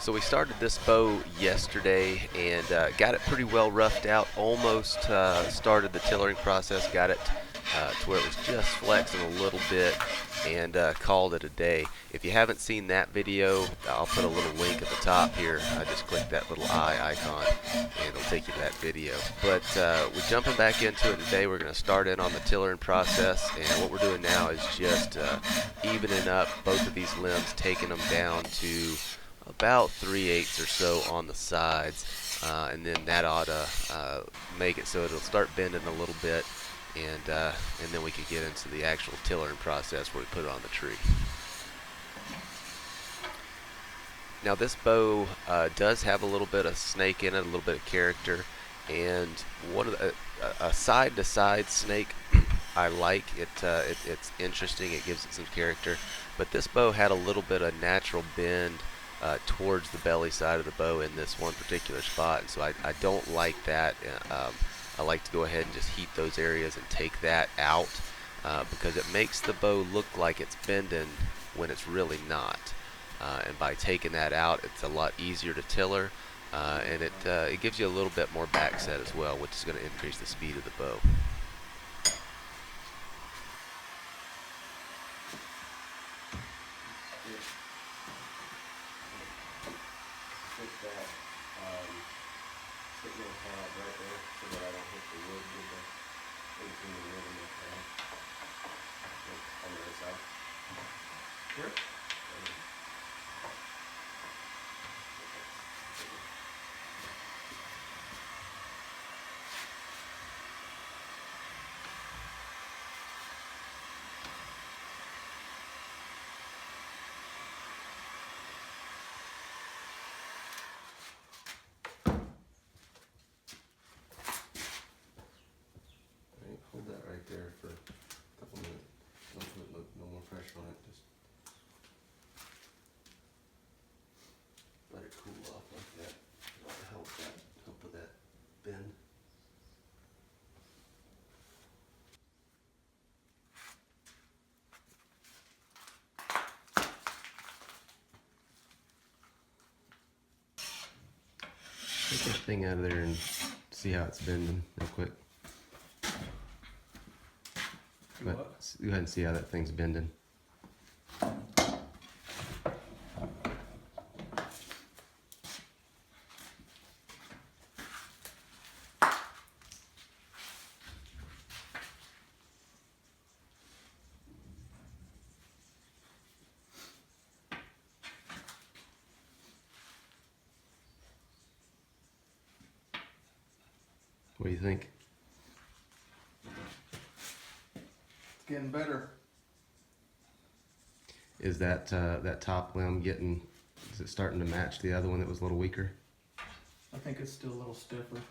So we started this bow yesterday and got it pretty well roughed out. Almost started the tillering process, got it to where it was just flexing a little bit, and called it a day. If you haven't seen that video, I'll put a little link at the top here. Just click that little eye icon and it'll take you to that video. But we're jumping back into it today. We're going to start in on the tillering process, and what we're doing now is just evening up both of these limbs, taking them down to about 3/8 or so on the sides, and then that ought to make it so it'll start bending a little bit, and then we can get into the actual tillering process where we put it on the tree. Now this bow does have a little bit of snake in it, a little bit of character, and one of a side-to-side snake I like. It's interesting. It gives it some character, but this bow had a little bit of natural bend towards the belly side of the bow in this one particular spot, and so I don't like that. I like to go ahead and just heat those areas and take that out because it makes the bow look like it's bending when it's really not. And by taking that out, it's a lot easier to tiller, and it gives you a little bit more back set as well, which is going to increase the speed of the bow. Stick my pad right there so that I don't hit the wood with anything in the wood in my pad. On the other side. Here? Hold that right there for a couple minutes. Don't put no more pressure on it. Just let it cool off like that. Help with that bend. Take that thing out of there and see how it's bending real quick. Go ahead and see how that thing's bending. What do you think? Getting better. Is that that top limb is it starting to match the other one that was a little weaker? I think it's still a little stiffer.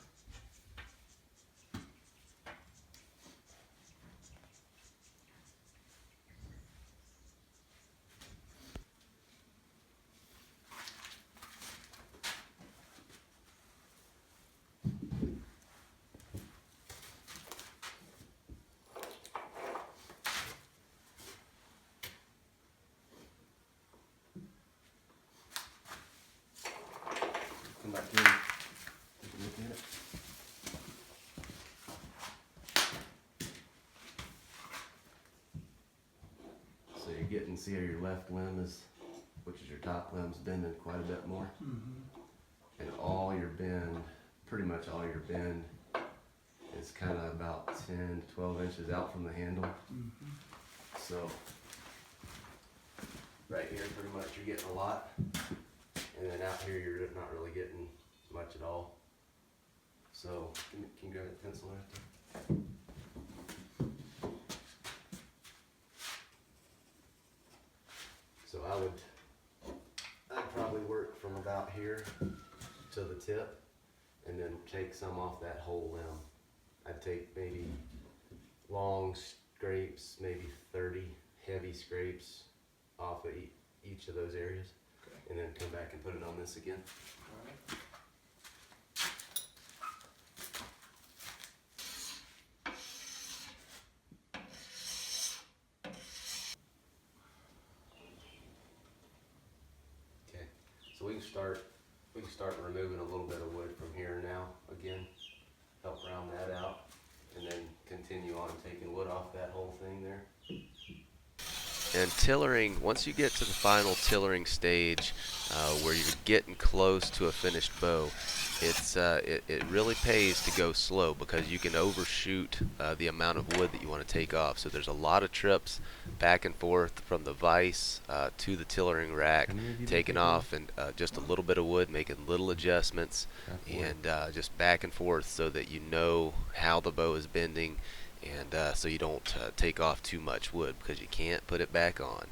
Come back in. Look at it. So you're getting, see how your left limb is, which is your top limb's bending quite a bit more. Mm-hmm. And all your bend, pretty much all your bend is kind of about 10 to 12 inches out from the handle. Mm-hmm. So right here pretty much you're getting a lot, and then out here you're not really getting much at all. So can you grab that pencil right there? So I'd probably work from about here to the tip, and then take some off that whole limb. I'd take maybe long scrapes, maybe 30 heavy scrapes off of each of those areas, Okay. and then come back and put it on this again. All right. So we can start removing a little bit of wood from here now. Again, help round that out, and then continue on taking wood off that whole thing there. And tillering, once you get to the final tillering stage, where you're getting close to a finished bow, it really pays to go slow, because you can overshoot the amount of wood that you want to take off. So there's a lot of trips back and forth from the vise to the tillering rack, taking off and just a little bit of wood, making little adjustments, and just back and forth, so that you know how the bow is bending, and so you don't take off too much wood, because you can't put it back on.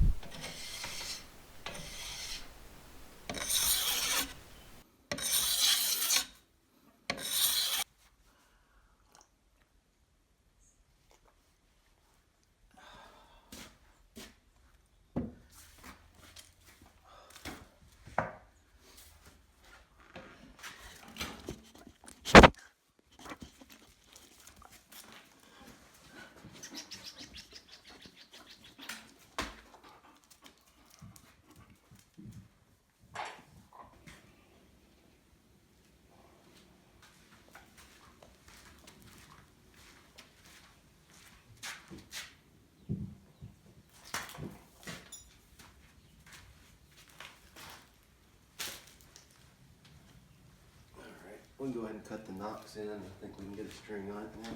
We can go ahead and cut the nocks in. I think we can get a string on it now.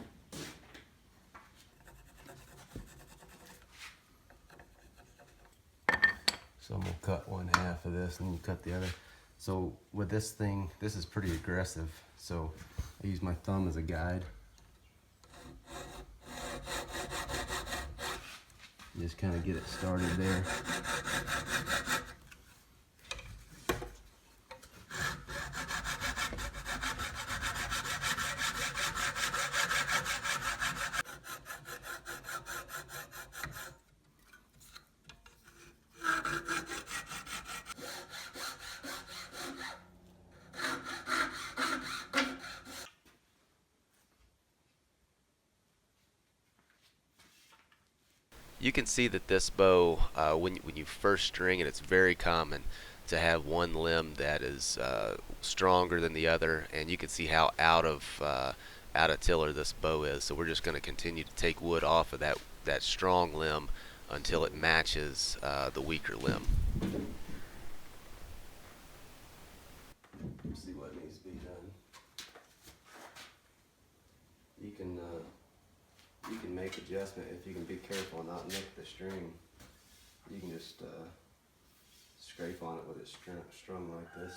So I'm going to cut one half of this and you cut the other. So with this thing, this is pretty aggressive. So I use my thumb as a guide. Just kind of get it started there. You can see that this bow, when you first string it, it's very common to have one limb that is stronger than the other, and you can see how out of tiller this bow is. So we're just going to continue to take wood off of that strong limb until it matches the weaker limb. See what needs to be done. You can make adjustment if you can be careful and not nick the string. You can just scrape on it with it strung like this.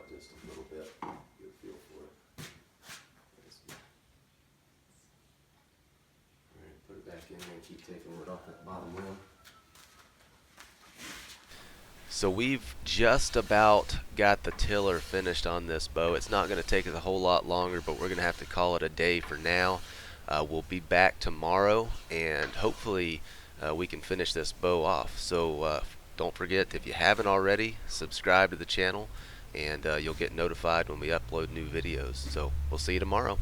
Just a little bit, get a feel for it. Alright, put it back in there and keep taking wood off that bottom limb. So we've just about got the tiller finished on this bow. It's not going to take us a whole lot longer, but we're going to have to call it a day for now. We'll be back tomorrow, and hopefully we can finish this bow off. So don't forget, if you haven't already, subscribe to the channel, and you'll get notified when we upload new videos. So we'll see you tomorrow.